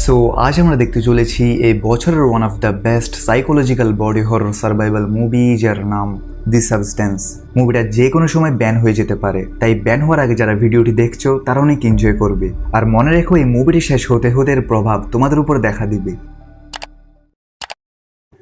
So আজ আমরা দেখতে চলেছি এই বছরের one of the best psychological body horror survival movie, যার নাম দি সাবস্টেন্স। মুভিটা যে কোনো সময় ব্যান হয়ে যেতে পারে, তাই ব্যান হওয়ার আগে যারা ভিডিওটি দেখছো তারা অনেক এনজয় করবে। আর মনে রেখো, এই মুভিটি শেষ হতে হতে এর প্রভাব তোমাদের উপর দেখা দিবে।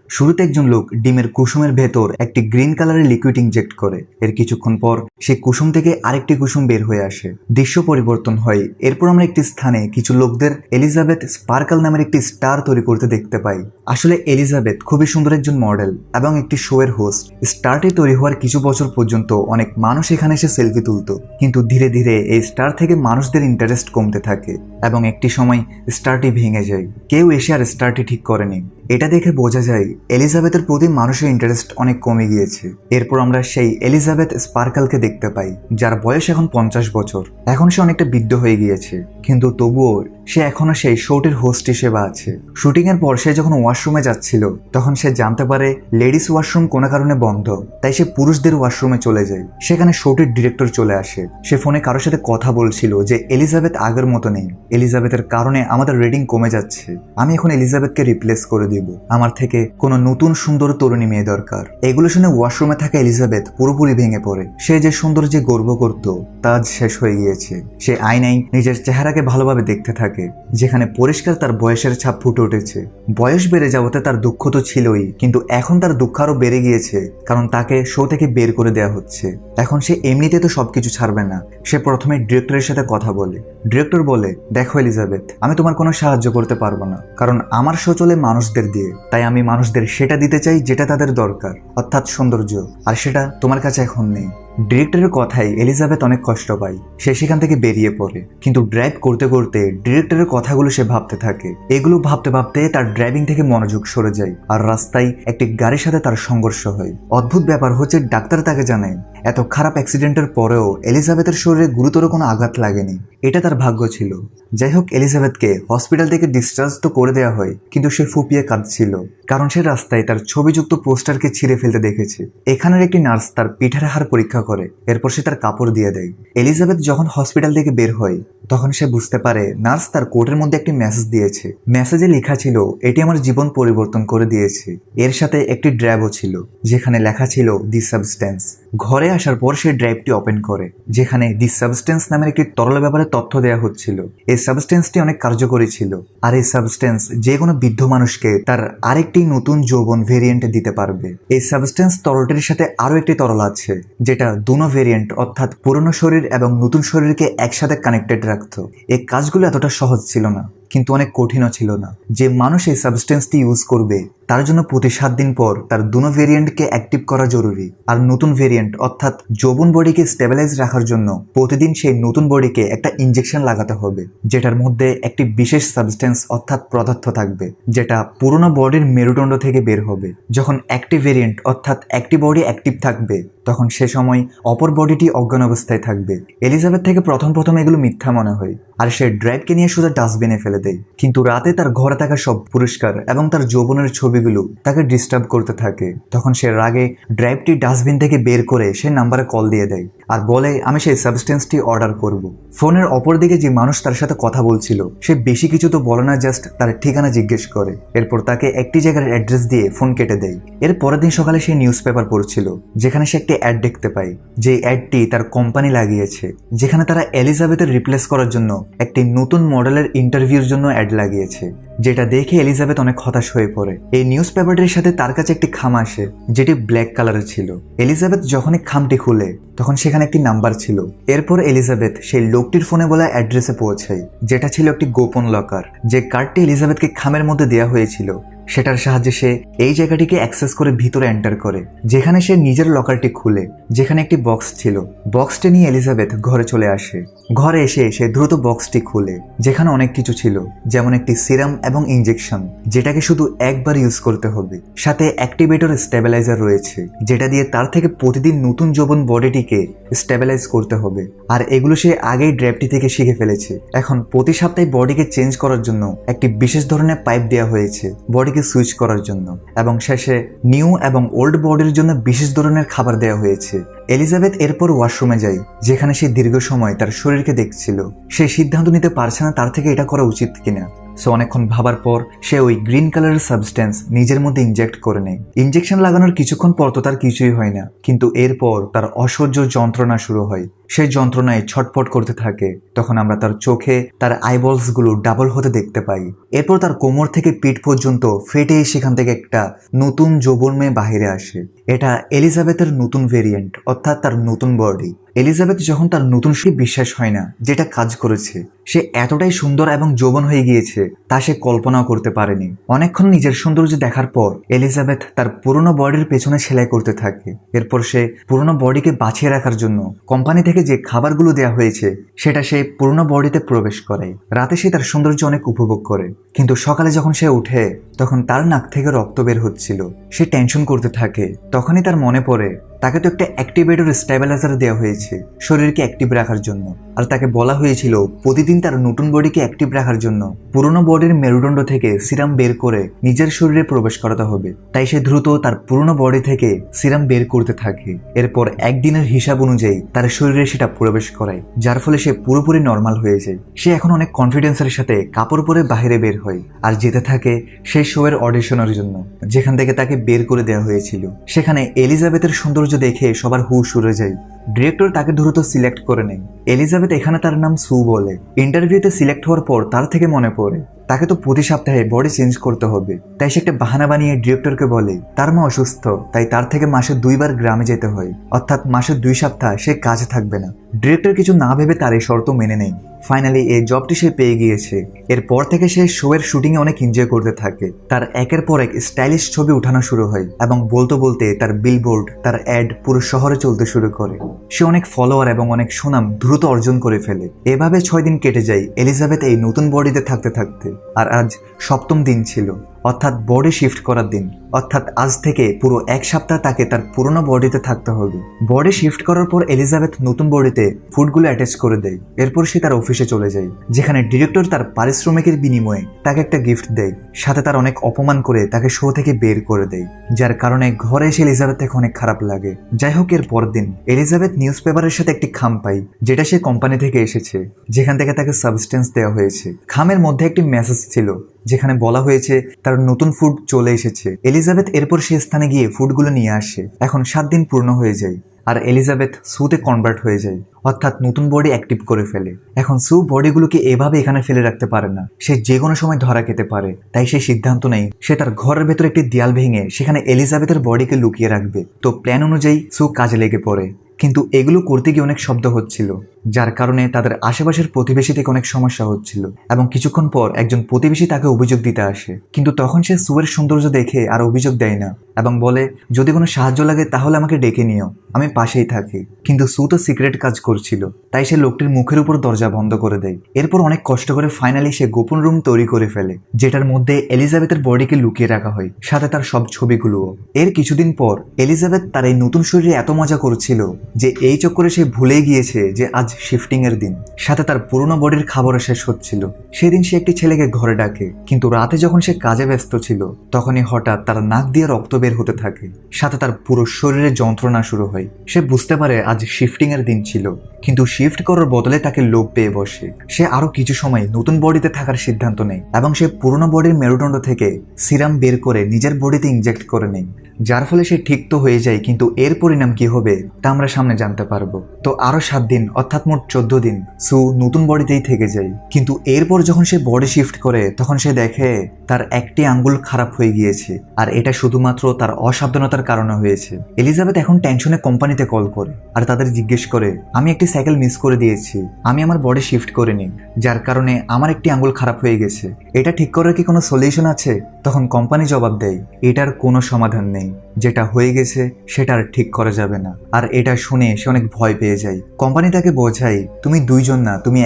শুরুতে একজন লোক ডিমের কুসুমের ভেতর একটি গ্রিন কালারের লিকুইড ইনজেক্ট করে। এর কিছুক্ষণ পর সেই কুসুম থেকে আরেকটি কুসুম বের হয়ে আসে। দৃশ্য পরিবর্তন হয়। এরপর আমরা একটি স্থানে কিছু লোকদের এলিজাবেথ স্পার্কল নামের একটি স্টার তৈরি করতে দেখতে পাই। আসলে এলিজাবেথ খুবই সুন্দর একজন মডেল এবং একটি শো এর হোস্ট। স্টারটি তৈরি হওয়ার কিছু বছর পর্যন্ত অনেক মানুষ এখানে এসে সেলফি তুলতো, কিন্তু ধীরে ধীরে এই স্টার থেকে মানুষদের ইন্টারেস্ট কমতে থাকে এবং একটি সময় স্টারটি ভেঙে যায়। কেউ এসে আর স্টারটি ঠিক করেনি। এটা দেখে বোঝা যায় এলিজাবেথের প্রতি মানুষের ইন্টারেস্ট অনেক কমে গিয়েছে। এরপর আমরা সেই এলিজাবেথ স্পার্কলকে দেখতে পাই, যার বয়স এখন 50 বছর। এখন সে অনেকটা বৃদ্ধ হয়ে গিয়েছে, কিন্তু তবুও সে এখনো সেই শোটির হোস্ট হিসেবে আছে। শুটিং এর পর সে যখন ওয়াশরুমে যাচ্ছিল, তখন সে জানতে পারে লেডিস ওয়াশরুম কোনো কারণে বন্ধ, তাই সে পুরুষদের ওয়াশরুমে চলে যায়। সেখানে শোটির ডিরেক্টর চলে আসে। সে ফোনে কারোর সাথে কথা বলছিল যে এলিজাবেথ আগের মতো নেই, এলিজাবেথের কারণে আমাদের রেটিং কমে যাচ্ছে, আমি এখন এলিজাবেথকে রিপ্লেস করে দিব, আমার থেকে কোনো নতুন সুন্দর তরুণী মেয়ে দরকার। এগুলো শুনে ওয়াশরুমে থাকা এলিজাবেথ পুরোপুরি ভেঙে পড়ে। সে যে সুন্দর যে গর্ব করত তা আজ শেষ হয়ে গিয়েছে। সে আয়নায় নিজের চেহারাকে ভালোভাবে দেখতে থাকে, যেখানে পরিষ্কার তার বয়সের ছাপ ফুটে উঠেছে। বয়স বেড়ে যাওয়াতে তার দুঃখ তো ছিলই, কিন্তু এখন তার দুঃখ আরো বেড়ে গিয়েছে, কারণ তাকে শো থেকে বের করে দেওয়া হচ্ছে। এখন সে এমনিতে তো সবকিছু ছাড়বে না। সে প্রথমে ডিরেক্টরের সাথে কথা বলে। ডিরেক্টর বলে, দেখো এলিজাবেথ, আমি তোমার কোনো সাহায্য করতে পারবো না, কারণ আমার শো চলে মানুষদের দিয়ে, তাই আমি মানুষদের সেটা দিতে চাই যেটা তাদের দরকার, অর্থাৎ সৌন্দর্য, আর সেটা তোমার কাছে এখন নেই। ডিরেক্টরের কথায় এলিজাবেথ অনেক কষ্ট পায়। সে সেখান থেকে বেরিয়ে পড়ে, কিন্তু ড্রাইভ করতে করতে ডিরেক্টরের কথাগুলো সে ভাবতে থাকে। এগুলো ভাবতে ভাবতে তার ড্রাইভিং থেকে মনোযোগ সরে যায়, আর রাস্তায় একটি গাড়ির সাথে তার সংঘর্ষ হয়। অদ্ভুত ব্যাপার হচ্ছে, ডাক্তার তাকে জানায় এত খারাপ অ্যাক্সিডেন্টের পরেও এলিজাবেথের শরীরে গুরুতর কোনো আঘাত লাগেনি। এটা তার ভাগ্য ছিল। যাই হোক, এলিজাবেথকে হসপিটাল থেকে ডিসচার্জ তো করে দেওয়া হয়, কিন্তু সে ফুপিয়ে কাঁদছিল, কারণ সে রাস্তায় তার ছবিযুক্ত পোস্টারকে ছিঁড়ে ফেলতে দেখেছে। এখানের একটি নার্স তার পিঠের হাড় পরীক্ষা করে, এরপর সে তার কাপড় দিয়ে দেয়। এলিজাবেথ যখন হসপিটাল থেকে বের হয়, তখন সে বুঝতে পারে নার্স তার কোটের মধ্যে একটি মেসেজ দিয়েছে। মেসেজে লেখা ছিল, এটি আমার জীবন পরিবর্তন করে দিয়েছে। এর সাথে একটি ড্রাইভও ছিল, যেখানে লেখা ছিল দি সাবস্টেন্স। ঘরে আসার পর সে ড্রাইভটি ওপেন করে, যেখানে দি সাবস্টেন্স নামের একটি তরল ব্যাপারে তথ্য দেওয়া হচ্ছিল। এই সাবস্টেন্সটি অনেক কার্যকরী ছিল, আর এই সাবস্টেন্স যে কোনো বৃদ্ধ মানুষকে তার আরেকটি নতুন যৌবন ভেরিয়েন্ট দিতে পারবে। এই সাবস্টেন্স তরলটির সাথে আরো একটি তরল আছে, যেটা দুনো ভেরিয়েন্ট অর্থাৎ পুরনো শরীর এবং নতুন শরীরকে একসাথে কানেক্টেড রাখতো। এই কাজগুলো এতটা সহজ ছিল না, কিন্তু অনেক কঠিনও ছিল না। যে মানুষ এই সাবস্টেন্সটি ইউজ করবে, তার জন্য প্রতি 7 দিন পর তার দুনো ভেরিয়েন্টকে অ্যাক্টিভ করা জরুরি। আর নতুন ভেরিয়েন্ট অর্থাৎ যৌবন বডিকে স্টেবিলাইজ রাখার জন্য প্রতিদিন সেই নতুন বডিকে একটা ইনজেকশন লাগাতে হবে, যেটার মধ্যে একটি বিশেষ সাবস্টেন্স অর্থাৎ পদার্থ থাকবে, যেটা পুরনো বডির মেরুদণ্ড থেকে বের হবে। যখন একটি ভেরিয়েন্ট অর্থাৎ একটি বডি অ্যাক্টিভ থাকবে, তখন সে সময় অপর বডিটি অজ্ঞান অবস্থায় থাকবে। এলিজাবেথ থেকে প্রথম এগুলো মিথ্যা মনে হয়, আর সে ড্রাইভকে নিয়ে সোজা ডাস্টবিনে ফেলে দেয়। কিন্তু রাতে তার ঘরে থাকা সব পুরস্কার এবং তার যৌবনের ছবিগুলো তাকে ডিস্টার্ব করতে থাকে। তখন সে রাগে ড্রাইভটি ডাস্টবিন থেকে বের করে সে নাম্বারে কল দিয়ে দেয়, আর বলে আমি সেই সাবস্টেন্সটি অর্ডার করব। ফোনের অপর দিকে যে মানুষ তার সাথে কথা বলছিল, সে বেশি কিছু তো বলে না, জাস্ট তার ঠিকানা জিজ্ঞেস করে। এরপর তাকে একটি জায়গার অ্যাড্রেস দিয়ে ফোন কেটে দেয়। এর পরের দিন সকালে সে নিউজ পেপার পড়ছিল, যেখানে সে একটি অ্যাড দেখতে পায়। যে অ্যাডটি তার কোম্পানি লাগিয়েছে, যেখানে তারা এলিজাবেথের রিপ্লেস করার জন্য একটি নতুন মডেলের ইন্টারভিউর জন্য অ্যাড লাগিয়েছে, যেটা দেখে এলিজাবেথ অনেক হতাশ হয়ে পড়ে। এই নিউজ পেপারটির সাথে তার কাছে একটি খাম আসে, যেটি ব্ল্যাক কালারের ছিল। এলিজাবেথ যখনই খামটি খুলে, তখন সেখানে একটি নাম্বার ছিল। এরপর এলিজাবেথ সেই লোকটির ফোনে বলা অ্যাড্রেসে পৌঁছায়, যেটা ছিল একটি গোপন লকার। যে কার্ডটি এলিজাবেথকে খামের মধ্যে দেওয়া হয়েছিল, সেটার সাহায্যে সে এই জায়গাটিকে অ্যাক্সেস করে ভিতরে এন্টার করে, যেখানে সে নিজের লকারটি খুলে, যেখানে একটি বক্স ছিল। বক্সটি নিয়ে এলিজাবেথ ঘরে চলে আসে। ঘরে এসে সে দ্রুত বক্সটি খুলে, যেখানে অনেক কিছু ছিল, যেমন একটি সিরাম এবং ইনজেকশন, যেটাকে শুধু একবার ইউজ করতে হবে। সাথে অ্যাক্টিভেটর স্টেবিলাইজার রয়েছে, যেটা দিয়ে তার থেকে প্রতিদিন নতুন যৌবন বডিটিকে স্টেবিলাইজ করতে হবে। আর এগুলো সে আগেই ড্রাইভটি থেকে শিখে ফেলেছে। এখন প্রতি সপ্তাহে বডিকে চেঞ্জ করার জন্য একটি বিশেষ ধরনের পাইপ দেওয়া হয়েছে বডিকে সুইচ করার জন্য, এবং শেষে নিউ এবং ওল্ড বডির জন্য বিশেষ ধরনের খাবার দেওয়া হয়েছে। এলিজাবেথ এরপর ওয়াশরুমে যায়, যেখানে সে দীর্ঘ সময় তার শরীরকে দেখছিল। সে সিদ্ধান্ত নিতে পারছে না তার থেকে এটা করা উচিত কিনা। সো অনেকক্ষণ ভাবার পর সে ওই গ্রিন কালারের সাবস্টেন্স নিজের মধ্যে ইনজেক্ট করে নেয়। ইনজেকশন লাগানোর কিছুক্ষণ পর তো তার কিছুই হয় না, কিন্তু এরপর তার অসহ্য যন্ত্রণা শুরু হয়। সেই যন্ত্রণায় ছটফট করতে থাকে। তখন আমরা তার চোখে তার আইবলস গুলো ডাবল হতে দেখতে পাই। এরপর তার কোমর থেকে পিঠ পর্যন্ত ফেটে সেখান থেকে একটা নতুন যৌবন মেয়ে বাহিরে আসে। এটা এলিজাবেথের নতুন ভেরিয়েন্ট, অর্থাৎ তার নতুন বডি। এলিজাবেথ যখন তার নতুন সে বিশ্বাস হয় না যেটা কাজ করেছে। সে এতটাই সুন্দর এবং যৌবন হয়ে গিয়েছে তা সে কল্পনাও করতে পারেনি। অনেকক্ষণ নিজের সৌন্দর্য দেখার পর এলিজাবেথ তার পুরনো বডির পেছনে সেলাই করতে থাকে। এরপর সে পুরনো বডিকে বাঁচিয়ে রাখার জন্য কোম্পানি থেকে যে খাবারগুলো দেওয়া হয়েছে সেটা সে পুরনো বডিতে প্রবেশ করে। রাতে সে তার সৌন্দর্য অনেক উপভোগ করে, কিন্তু সকালে যখন সে উঠে তখন তার নাক থেকে রক্ত বের হচ্ছিল। সে টেনশন করতে থাকে। তখনই তার মনে পড়ে তাকে তো একটা অ্যাক্টিভেটর স্টেবিলাইজার দেওয়া হয়েছে শরীরকে অ্যাক্টিভ রাখার জন্য, আর তাকে বলা হয়েছিল প্রতিদিন তার নতুন বডিকে অ্যাক্টিভ রাখার জন্য পুরনো বডির মেরুদণ্ড থেকে সিরাম বের করে নিজের শরীরে প্রবেশ করাতে হবে। তাই সে দ্রুত তার পুরনো বডি থেকে সিরাম বের করতে থাকে। এরপর একদিনের হিসাব অনুযায়ী তার শরীরে সেটা প্রবেশ করায়, যার ফলে সে পুরোপুরি নর্মাল হয়ে যায়। সে এখন অনেক কনফিডেন্সের সাথে কাপড় পরে বাইরে বের হয় আর যেতে থাকে সেই শো এর অডিশনের জন্য, যেখান থেকে তাকে বের করে দেওয়া হয়েছিল। সেখানে এলিজাবেথের সৌন্দর্য দেখে সবার হুশ উড়ে যায়। ডিরেক্টর তাকে দ্রুত সিলেক্ট করে নেয়। এলিজাবেথ এখানে তার নাম সু বলে। ইন্টারভিউতে সিলেক্ট হওয়ার পর তার থেকে মনে পড়ে তাকে তো প্রতি সপ্তাহে বডি চেঞ্জ করতে হবে। তাই সে একটা বাহানা বানিয়ে ডিরেক্টরকে বলে তার মা অসুস্থ, তাই তার থেকে মাসে 2 বার গ্রামে যেতে হয়, অর্থাৎ মাসে 2 সপ্তাহ সে কাজে থাকবে না। ডিরেক্টর কিছু না ভেবে তার এই শর্ত মেনে নেয়। ফাইনালি এই জবটি সে পেয়ে গিয়েছে। এরপর থেকে সে শো এর শুটিং এ অনেক এনজয় করতে থাকে। তার একের পর এক স্টাইলিশ ছবি উঠানো শুরু হয় এবং বলতে বলতে তার বিলবোর্ড, তার অ্যাড পুরো শহরে চলতে শুরু করে। সে অনেক ফলোয়ার এবং অনেক সুনাম দ্রুত অর্জন করে ফেলে। এভাবে 6 দিন কেটে যায় এলিজাবেথ এই নতুন বডিতে থাকতে থাকতে। আর আজ 7ম দিন ছিল, অর্থাৎ বডি শিফট করার দিন। অর্থাৎ আজ থেকে পুরো 1 সপ্তাহ তাকে তার পুরনো বডিতে থাকতে হবে। বডি শিফট করার পর এলিজাবেথ নতুন বডিতে ফুডগুলো অ্যাটাচ করে দেয়। এরপর সে তার অফিসে চলে যায়, যেখানে ডিরেক্টর তার পারিশ্রমিকের বিনিময়ে তাকে একটা গিফট দেয়। সাথে তার অনেক অপমান করে তাকে শো থেকে বের করে দেয়, যার কারণে ঘরে এসে এলিজাবেথ থেকে অনেক খারাপ লাগে। যাই হোক, এর পরের দিন এলিজাবেথ নিউজ পেপারের সাথে একটি খাম পায়, যেটা সে কোম্পানি থেকে এসেছে, যেখান থেকে তাকে সাবস্টেন্স দেওয়া হয়েছে। খামের মধ্যে একটি মেসেজ ছিল যেখানে বলা হয়েছে তার নতুন ফুড চলে এসেছে। এলিজাবেথ এরপর সে স্থানে গিয়ে ফুডগুলো নিয়ে আসে। এখন 7 দিন পূর্ণ হয়ে যায় আর এলিজাবেথ সুতে কনভার্ট হয়ে যায়, অর্থাৎ নতুন বডি অ্যাক্টিভ করে ফেলে। এখন সু বডিগুলোকে এভাবে এখানে ফেলে রাখতে পারে না, সে যে কোনো সময় ধরা খেতে পারে। তাই সে সিদ্ধান্ত নেয় সে তার ঘরের ভেতরে একটি দেয়াল ভেঙে সেখানে এলিজাবেথের বডিকে লুকিয়ে রাখবে। তো প্ল্যান অনুযায়ী সু কাজে লেগে পড়ে, কিন্তু এগুলো করতে গিয়ে অনেক শব্দ হচ্ছিল, যার কারণে তাদের আশেপাশের প্রতিবেশী থেকে অনেক সমস্যা হচ্ছিল। এবং কিছুক্ষণ পর একজন প্রতিবেশী তাকে অভিযোগ দিতে আসে, কিন্তু তখন সে সুয়ের সৌন্দর্য দেখে আর অভিযোগ দেয় না এবং বলে যদি কোনো সাহায্য লাগে তাহলে আমাকে ডেকে নিও, আমি পাশেই থাকি। কিন্তু সু তো সিক্রেট কাজ করছিল, তাই সে লোকটির মুখের উপর দরজা বন্ধ করে দেয়। এরপর অনেক কষ্ট করে ফাইনালি সে গোপন রুম তৈরি করে ফেলে, যেটার মধ্যে এলিজাবেথের বডিকে লুকিয়ে রাখা হয়, সাথে তার সব ছবিগুলোও। এর কিছুদিন পর এলিজাবেথ তার এই নতুন শরীরে এত মজা করছিল যে এই চক্করে সে ভুলে গিয়েছে যে আজ শিফটিং এর দিন। সাথে তার পুরনো বডির খাবারও শেষ হচ্ছিল। সেদিন সে একটি ছেলেকে ঘরে ডাকে, কিন্তু রাতে যখন সে কাজে ব্যস্ত ছিল তখনই হঠাৎ তার নাক দিয়ে রক্ত বের হতে থাকে, সাথে তার পুরো শরীরে যন্ত্রণা শুরু হয়। সে বুঝতে পারে আজ শিফটিং এর দিন ছিল, কিন্তু শিফট করার বদলে তাকে লোভ পেয়ে বসে। সে আরো কিছু সময় নতুন বডিতে থাকার সিদ্ধান্ত নেয় এবং সে পুরনো বডির মেরুদণ্ড থেকে সিরাম বের করে নিজের বডিতে ইনজেক্ট করে নেয়, যার ফলে সে ঠিক তো হয়ে যায়। কিন্তু এর পরিণাম কি হবে তা আমরা সামনে জানতে পারবো। তো আরো 7 দিন অর্থাৎ মোট 14 দিন সু নতুন বডিতেই থেকে যায়। কিন্তু এরপর যখন সে বডি শিফট করে তখন সে দেখে তার একটি আঙ্গুল খারাপ হয়ে গিয়েছে, আর এটা শুধুমাত্র তার অসাবধানতার কারণে হয়েছে। এলিজাবেথ এখন টেনশনে কোম্পানিতে কল করে আর তাদের জিজ্ঞেস করে আমি একটি সাইকেল মিস করে দিয়েছি, আমি আমার বডি শিফট করিনি, যার কারণে আমার একটি আঙ্গুল খারাপ হয়ে গেছে, এটা ঠিক করার কি কোনো সলিউশন আছে? তখন কোম্পানি জবাব দেয় এটার কোনো সমাধান নেই, যেটা হয়ে গেছে সেটা আর ঠিক করা যাবে না। আর এটা শুনে সে অনেক ভয় পেয়ে যায়। কোম্পানি তাকে বোঝায় তুমি 2 জন না, তুমি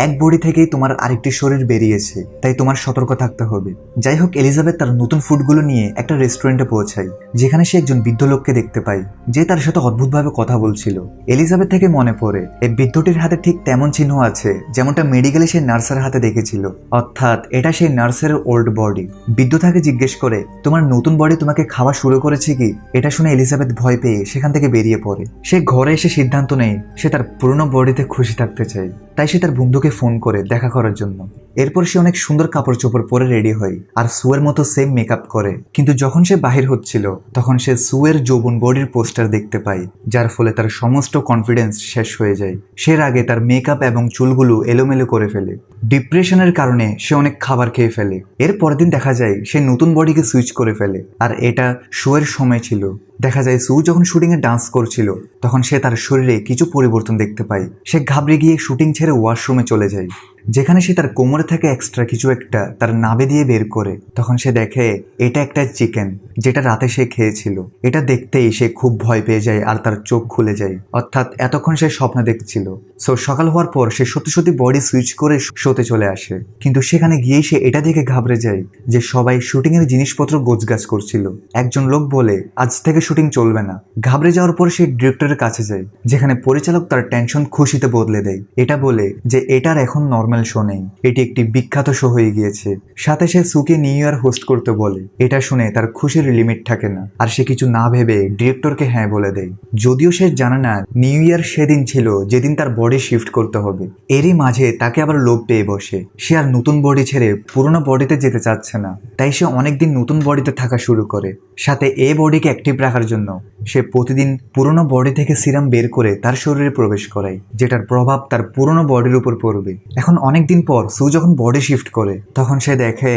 এক বডি থেকেই তোমার আরেকটি শরীর বেরিয়েছে, তাই তোমার সতর্ক থাকতে হবে। যাই হোক, এলিজাবেথ তার নতুন ফুডগুলো নিয়ে একটা রেস্টুরেন্টে পৌঁছায়, যেখানে সে একজন বৃদ্ধ লোককে দেখতে পায় যে তার সাথে অদ্ভুতভাবে কথা বলছিল। এলিজাবেথ থেকে মনে পড়ে এই বৃদ্ধটির হাতে ঠিক তেমন চিহ্ন আছে যেমনটা মেডিকেলে সেই নার্সের হাতে দেখেছিল, অর্থাৎ এটা সেই নার্সের ওল্ড বডি। বৃদ্ধ তাকে জিজ্ঞেস করে তোমার নতুন বডি তোমাকে খাওয়া শুরু করেছে কি? এটা শুনে এলিজাবেথ ভয় পেয়ে সেখান থেকে বেরিয়ে পড়ে। সে ঘরে এসে সিদ্ধান্ত নেয় সে তার পুরনো বডিতে খুশি থাকতে চায়। তাই সে তার বন্ধুকে ফোন করে দেখা করার জন্য। এরপর সে অনেক সুন্দর কাপড় চোপড় পরে রেডি হয় আর সুয়ের মতো সেম মেকআপ করে। কিন্তু যখন সে বাহির হচ্ছিল তখন সে সুয়ের যৌবন বডির পোস্টার দেখতে পায়, যার ফলে তার সমস্ত কনফিডেন্স শেষ হয়ে যায়। সে আগে তার মেকআপ এবং চুলগুলো এলোমেলো করে ফেলে। ডিপ্রেশনের কারণে সে অনেক খাবার খেয়ে ফেলে। এর পরের দিন দেখা যায় সে নতুন বডিকে সুইচ করে ফেলে, আর এটা শোয়ের সময় ছিল। দেখা যায় সু যখন শুটিংয়ে ডান্স করছিল তখন সে তার শরীরে কিছু পরিবর্তন দেখতে পায়। সে ঘাবড়ে গিয়ে শুটিং ছেড়ে ওয়াশরুমে চলে যায়, যেখানে সে তার কোমরে থেকে এক্সট্রা কিছু একটা তার নাভি দিয়ে বের করে। তখন সে দেখে এটা একটা চিকেন, যেটা রাতে সে খেয়েছিল। এটা দেখতেই সে খুব ভয় পেয়ে যায় আর তার চোখ খুলে যায়, অর্থাৎ এতক্ষণ সে স্বপ্ন দেখছিল। সো সকাল হওয়ার পর সে সত্যি সত্যি বডি সুইচ করে শোতে চলে আসে, কিন্তু সেখানে গিয়েই সে এটা দেখে ঘাবড়ে যায় যে সবাই শুটিং এর জিনিসপত্র গোছগাছ করছিল। একজন লোক বলে আজ থেকে শুটিং চলবে না। ঘাবড়ে যাওয়ার পর সে ডিরেক্টরের কাছে যায়, যেখানে পরিচালক তার টেনশন খুশিতে বদলে দেয়। এটা বলে যে এটার এখন নর্মাল শো নেই, এটি একটি বিখ্যাত শো হয়ে গিয়েছে। সাথে সে সুকে নিউ ইয়ার হোস্ট করতে বলে। এটা শুনে তার খুশির লিমিট থাকে না, আর সে কিছু না ভেবে ডিরেক্টরকে হ্যাঁ বলে দেয়। যদিও সে জানে না নিউ ইয়ার সেদিন ছিল যেদিন তার বডি শিফট করতে হবে। এরই মাঝে তাকে আবার লোভ পেয়ে বসে। সে আর নতুন বডি ছেড়ে পুরোনো বডিতে যেতে চাচ্ছে না, তাই সে অনেকদিন নতুন বডিতে থাকা শুরু করে। সাথে এই বডিকে অ্যাক্টিভ রাখার জন্য সে প্রতিদিন পুরোনো বডি থেকে সিরাম বের করে তার শরীরে প্রবেশ করায়, যেটার প্রভাব তার পুরোনো বডির উপর পড়বে। এখন অনেকদিন পর সু যখন বডি শিফট করে তখন সে দেখে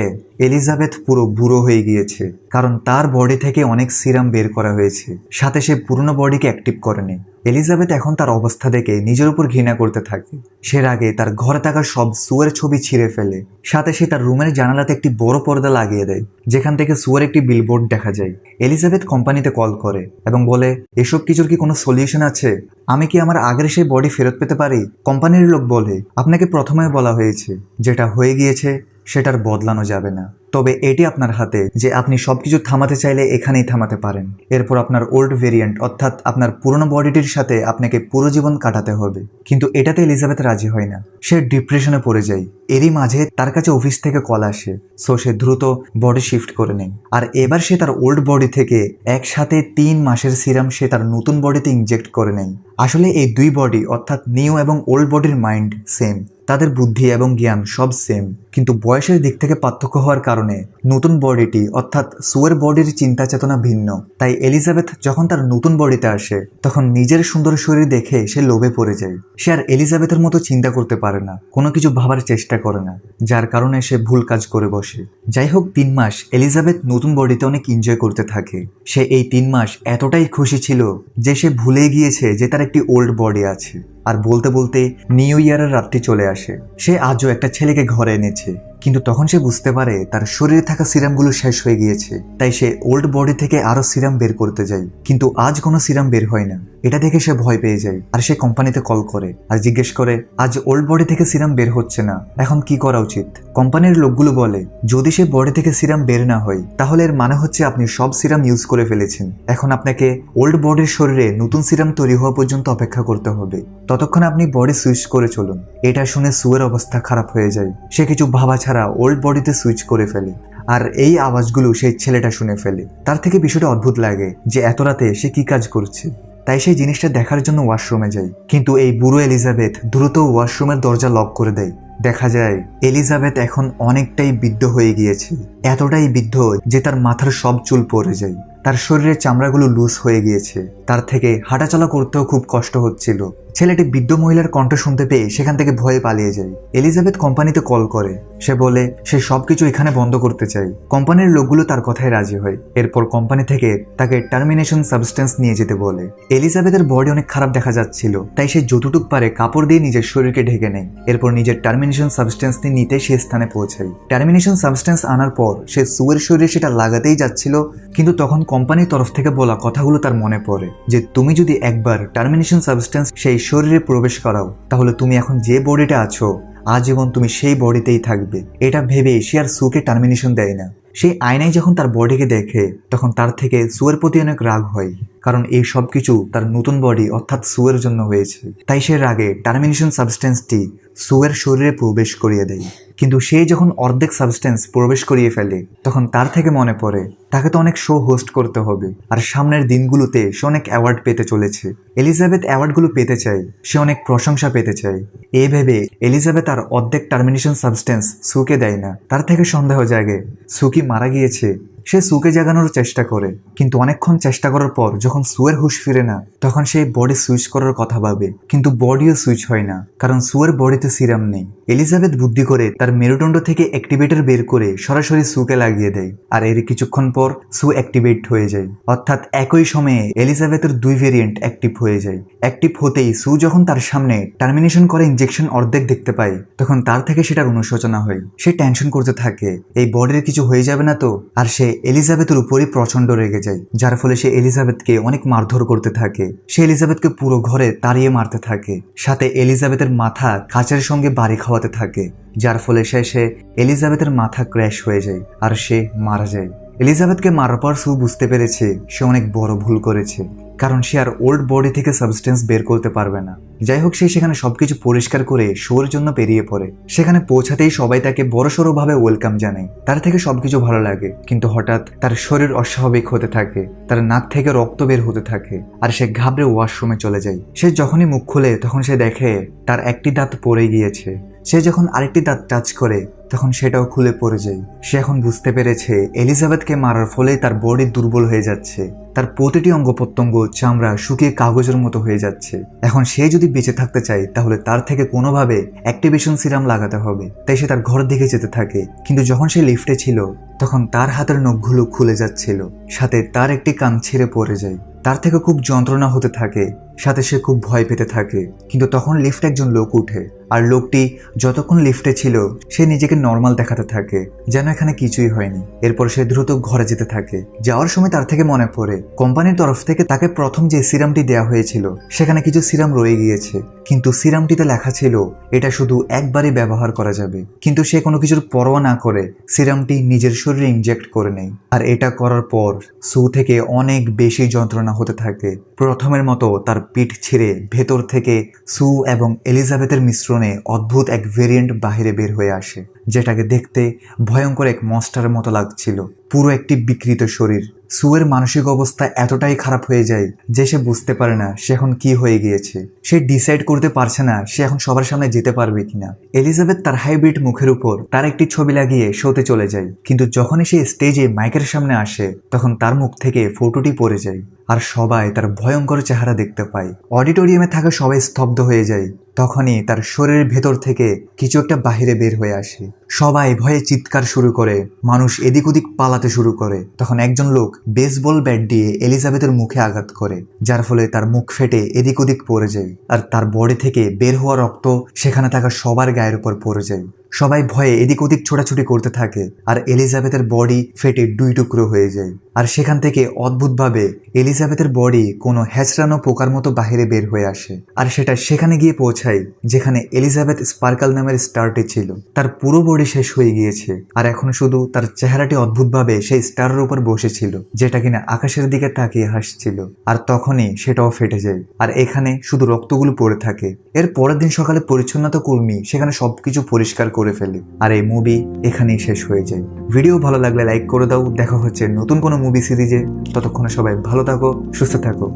এলিজাবেথ পুরো বুড়ো হয়ে গিয়েছে, কারণ তার বডি থেকে অনেক সিরাম বের করা হয়েছে। সাথে সে পুরোনো বডিকে অ্যাক্টিভ করেনি। এলিজাবেথ এখন তার অবস্থা দেখে নিজের উপর ঘৃণা করতে থাকে। সে আগে তার ঘরে থাকা সব সুয়ের ছবি ছিঁড়ে ফেলে। সাথে সে তার রুমের জানালাতে একটি বড় পর্দা লাগিয়ে দেয়, যেখান থেকে সুয়ের একটি বিলবোর্ড দেখা যায়। এলিজাবেথ কোম্পানিতে কল করে এবং বলে এসব কিছুর কি কোনো সলিউশন আছে? আমি কি আমার আগের সেই বডি ফেরত পেতে পারি? কোম্পানির লোক বলে আপনাকে প্রথমে বলা হয়েছে যেটা হয়ে গিয়েছে সেটার বদলানো যাবে না, তবে এটি আপনার হাতে যে আপনি সবকিছু থামাতে চাইলে এখানেই থামাতে পারেন। এরপর আপনার ওল্ড ভেরিয়েন্ট অর্থাৎ আপনার পুরনো বডিটির সাথে আপনাকে পুরো জীবন কাটাতে হবে। কিন্তু এটাতে এলিজাবেথ রাজি হয় না। সে ডিপ্রেশনে পড়ে যায়। এরই মাঝে তার কাছে অফিস থেকে কল আসে। সো সে দ্রুত বডি শিফট করে নেয়, আর এবার সে তার ওল্ড বডি থেকে একসাথে 3 মাসের সিরাম সে তার নতুন বডিতে ইনজেক্ট করে নেয়। আসলে এই দুই বডি অর্থাৎ নিউ এবং ওল্ড বডির মাইন্ড সেম, তাদের বুদ্ধি এবং জ্ঞান সব সেম, কিন্তু বয়সের দিক থেকে পার্থক্য হওয়ার কারণে নতুন বডিটি অর্থাৎ সুয়ের বডির চিন্তা চেতনা ভিন্ন। তাই এলিজাবেথ যখন তার নতুন বডিতে আসে তখন নিজের সুন্দর শরীর দেখে সে লোভে পড়ে যায়। সে আর এলিজাবেথের মতো চিন্তা করতে পারে না, কোনো কিছু ভাবার চেষ্টা করে না, যার কারণে সে ভুল কাজ করে বসে। যাই হোক 3 মাস এলিজাবেথ নতুন বডিতে অনেক এনজয় করতে থাকে। সে এই 3 মাস এতটাই খুশি ছিল যে সে ভুলে গিয়েছে যে তার একটি ওল্ড বডি আছে। আর বলতে বলতে নিউ ইয়ারের রাতটি চলে আসে। সে আজও একটা ছেলেকে ঘরে এনেছে, কিন্তু তখন সে বুঝতে পারে তার শরীরে থাকা সিরামগুলো শেষ হয়ে গিয়েছে। তাই সে ওল্ড বডি থেকে আরো সিরাম বের করতে যায়, কিন্তু আজ কোনো সিরাম বের হয় না। এটা দেখে সে ভয় পেয়ে যায়, আর সে কোম্পানিতে কল করে আর জিজ্ঞেস করে আজ ওল্ড বডি থেকে সিরাম বের হচ্ছে না, এখন কি করা উচিত? কোম্পানির লোকগুলো বলে যদি সে বডি থেকে সিরাম বের না হয় তাহলে এর মানে হচ্ছে আপনি সব সিরাম ইউজ করে ফেলেছেন। এখন আপনাকে ওল্ড বডির শরীরে নতুন সিরাম তৈরি হওয়া পর্যন্ত অপেক্ষা করতে হবে, ততক্ষণ আপনি বডি সুইচ করে চলুন। এটা শুনে সুয়ের অবস্থা খারাপ হয়ে যায়। সে কিছু ভাবা ছাড়া ওল্ড বডিতে সুইচ করে ফেলে, আর এই আওয়াজগুলো সেই ছেলেটা শুনে ফেলে। তার থেকে বিষয়টা অদ্ভুত লাগে যে এত রাতে সে কি কাজ করছে। তাই সেই জিনিসটা দেখার জন্য ওয়াশরুমে যায়, কিন্তু এই বুড়ো এলিজাবেথ দ্রুত ওয়াশরুমের দরজা লক করে দেয়। দেখা যায় এলিজাবেথ এখন অনেকটাই বৃদ্ধ হয়ে গিয়েছে, এতটাই বৃদ্ধ যে তার মাথার সব চুল পড়ে যায়। তার শরীরের চামড়াগুলো লুজ হয়ে গিয়েছে, তার থেকে হাঁটাচলা করতেও খুব কষ্ট হচ্ছিল। ছেলেটি বৃদ্ধ মহিলার কণ্ঠ শুনতে পেয়ে সেখান থেকে ভয়ে পালিয়ে যায়। এলিজাবেথ কোম্পানিতে কল করে। সে বলে সে সবকিছু এখানে বন্ধ করতে চায়। কোম্পানির লোকগুলো তার কথায় রাজি হয়। এরপর কোম্পানি থেকে তাকে টার্মিনেশন সাবস্টেন্স নিয়ে যেতে বলে। এলিজাবেথের বডি অনেক খারাপ দেখা যাচ্ছিল, তাই সে যতটুক পারে কাপড় দিয়ে নিজের শরীরকে ঢেকে নেয়। এরপর নিজের টার্মিনেশন সাবস্টেন্স নিতে সে স্থানে পৌঁছায়। টার্মিনেশন সাবস্টেন্স আনার পর সে সুয়ের শরীরে সেটা লাগাতেই যাচ্ছিল, কিন্তু তখন কোম্পানির তরফ থেকে বলা কথাগুলো তার মনে পড়ে যে তুমি যদি একবার টার্মিনেশন সাবস্টেন্স সেই শরীরে প্রবেশ করাও তাহলে তুমি এখন যে বডিটা আছো আজীবন তুমি সেই বডিতেই থাকবে। এটা ভেবে সে আর সুকে টার্মিনেশন দেয় না। সেই আয়নায় যখন তার বডিকে দেখে তখন তার থেকে সুয়ের প্রতি অনেক রাগ হয়, কারণ এই সব কিছু তার নতুন বডি অর্থাৎ সুয়ের জন্য হয়েছে। তাই সে রাগে টার্মিনেশন সাবস্টেন্সটি সুয়ের শরীরে প্রবেশ করিয়ে দেয়। কিন্তু সে যখন অর্ধেক সাবস্টেন্স প্রবেশ করিয়ে ফেলে তখন তার থেকে মনে পড়ে তাকে তো অনেক শো হোস্ট করতে হবে, আর সামনের দিনগুলোতে সে অনেক অ্যাওয়ার্ড পেতে চলেছে। এলিজাবেথ অ্যাওয়ার্ডগুলো পেতে চায়, সে অনেক প্রশংসা পেতে চায়। এই ভেবে এলিজাবেথ আর অর্ধেক টার্মিনেশন সাবস্টেন্স সুকে দেয় না। তার থেকে সন্দেহ জাগে সুকি মারা গিয়েছে। সে সুকে জাগানোর চেষ্টা করে, কিন্তু অনেকক্ষণ চেষ্টা করার পর যখন সুয়ের হুঁশ ফিরে না তখন সে বডি সুইচ করার কথা ভাবে, কিন্তু বডিও সুইচ হয় না, কারণ সুয়ের বডিতে সিরাম নেই। এলিজাবেথ বুদ্ধি করে তার মেরুদণ্ড থেকে অ্যাক্টিভেটর বের করে সরাসরি সুকে লাগিয়ে দেয়, আর এর কিছুক্ষণ পর সু অ্যাক্টিভেট হয়ে যায়। অর্থাৎ একই সময়ে এলিজাবেথের দুই ভেরিয়েন্ট অ্যাক্টিভ হয়ে যায়। অ্যাক্টিভ হতেই সু যখন তার সামনে টার্মিনেশন করা ইনজেকশন অর্ধেক দেখতে পায় তখন তার থেকে সেটার অনুশোচনা হয়। সে টেনশন করতে থাকে এই বডির কিছু হয়ে যাবে না তো, আর সে এলিজাবেথের উপরই প্রচন্ড রেগে যায়, যার ফলে সে এলিজাবেথকে অনেক মারধর করতে থাকে। সে এলিজাবেথকে পুরো ঘরে তাড়িয়ে মারতে থাকে, সাথে এলিজাবেথের মাথা কাচের সঙ্গে বাড়ি খাওয়াতে থাকে, যার ফলে শেষে এলিজাবেথের মাথা ক্র্যাশ হয়ে যায় আর সে মারা যায়। এলিজাবেথকে মারার পর সু বুঝতে পেরেছে সে অনেক বড় ভুল করেছে, কারণ সে আর ওল্ড বডি থেকে সাবস্টেন্স বের করতে পারবে না। যাই হোক, সে সেখানে সবকিছু পরিষ্কার করে শোর জন্য বেরিয়ে পড়ে। সেখানে পৌঁছাতেই সবাই তাকে বড়সড় ভাবে ওয়েলকাম জানায়, তার থেকে সবকিছু ভালো লাগে। কিন্তু হঠাৎ তার শরীর অস্বাভাবিক হতে থাকে, তার নাক থেকে রক্ত বের হতে থাকে, আর সে ঘাবড়ে ওয়াশরুমে চলে যায়। সে যখনই মুখ খুলে তখন সে দেখে তার একটি দাঁত পড়ে গিয়েছে। সে যখন আরেকটি দাঁত টাচ করে তখন সেটাও খুলে পড়ে যায়। সে এখন বুঝতে পেরেছে এলিজাবেথকে মারার ফলে তার বডি দুর্বল হয়ে যাচ্ছে, তার প্রতিটি অঙ্গ প্রত্যঙ্গ চামড়া শুকিয়ে কাগজের মতো হয়ে যাচ্ছে। এখন সে যদি বেঁচে থাকতে চায় তাহলে তার থেকে কোনোভাবে অ্যাক্টিভেশন সিরাম লাগাতে হবে। তাই সে তার ঘরের দিকে যেতে থাকে, কিন্তু যখন সে লিফটে ছিল তখন তার হাতের নখগুলো খুলে যাচ্ছিল, সাথে তার একটি কান ছিঁড়ে পড়ে যায়। তার থেকে খুব যন্ত্রণা হতে থাকে, সাথে সে খুব ভয় পেতে থাকে। কিন্তু তখন লিফটে একজন লোক উঠে, আর লোকটি যতক্ষণ লিফটে ছিল সে নিজেকে নর্মাল দেখাতে থাকে, যেন এখানে কিছুই হয়নি। এরপর সে দ্রুত ঘরে যেতে থাকে। যাওয়ার সময় তার থেকে মনে পড়ে কোম্পানির তরফ থেকে তাকে প্রথম যে সিরামটি দেওয়া হয়েছিল সেখানে কিছু সিরাম রয়ে গিয়েছে, কিন্তু সিরামটিতে লেখা ছিল এটা শুধু একবারই ব্যবহার করা যাবে। কিন্তু সে কোনো কিছুর পরোয়া না করে সিরামটি নিজের শরীরে ইনজেক্ট করে নেয়, আর এটা করার পর সু থেকে অনেক বেশি যন্ত্রণা হতে থাকে। প্রথমের মতো তার পিঠ ছিঁড়ে ভেতর থেকে সু এবং এলিজাবেথের মিশ্রণে অদ্ভুত এক ভেরিয়েন্ট বাহিরে বের হয়ে আসে, যেটাকে দেখতে ভয়ঙ্কর এক মনস্টারের মতো লাগছিল। পুরো একটি বিকৃত শরীর। সুয়ের মানসিক অবস্থা এতটাই খারাপ হয়ে যায় যে সে বুঝতে পারে না সে এখন কি হয়ে গিয়েছে। সে ডিসাইড করতে পারছে না সে এখন সবার সামনে যেতে পারবে কিনা। এলিজাবেথ তার হাইব্রিড মুখের উপর তার একটি ছবি লাগিয়ে শোতে চলে যায়, কিন্তু যখনই সে স্টেজে মাইকের সামনে আসে তখন তার মুখ থেকে ফটোটি পড়ে যায়, আর সবাই তার ভয়ঙ্কর চেহারা দেখতে পায়। অডিটোরিয়ামে থাকা সবাই স্তব্ধ হয়ে যায়। তখনই তার শরীরের ভেতর থেকে কিছু একটা বাহিরে বের হয়ে আসে। সবাই ভয়ে চিৎকার শুরু করে, মানুষ এদিক ওদিক পালাতে শুরু করে। তখন একজন লোক বেসবল ব্যাট দিয়ে এলিজাবেথের মুখে আঘাত করে, যার ফলে তার মুখ ফেটে এদিক ওদিক পড়ে যায়, আর তার বডি থেকে বের হওয়া রক্ত সেখানে থাকা সবার গায়ের উপর পড়ে যায়। সবাই ভয়ে এদিক ওদিক ছোটাছুটি করতে থাকে, আর এলিজাবেথের বডি ফেটে দুই টুকরো হয়ে যায়। আর সেখান থেকে অদ্ভুতভাবে এলিজাবেথের বডি কোনো হ্যাচড়ানো পোকার মতো বাহিরে বের হয়ে আসে, আর সেটা সেখানে গিয়ে পৌঁছায় যেখানে এলিজাবেথ স্পার্কাল নামের স্টারটি ছিল। তার পুরো বডি শেষ হয়ে গিয়েছে, আর এখন শুধু তার চেহারাটি অদ্ভুতভাবে সেই স্টারের উপর বসেছিল, যেটা কিনা আকাশের দিকে তাকিয়ে হাসছিল। আর তখনই সেটাও ফেটে যায়, আর এখানে শুধু রক্তগুলো পড়ে থাকে। এর পরের দিন সকালে পরিচ্ছন্নতা কর্মী সেখানে সবকিছু পরিষ্কার করে ফেলে, আর এই মুভি এখানেই শেষ হয়ে যায়। ভিডিও ভালো লাগলে লাইক করে দাও। দেখা হচ্ছে নতুন কোনো মুভি সিরিজে। ততক্ষণে সবাই ভালো থাকো, সুস্থ থাকো।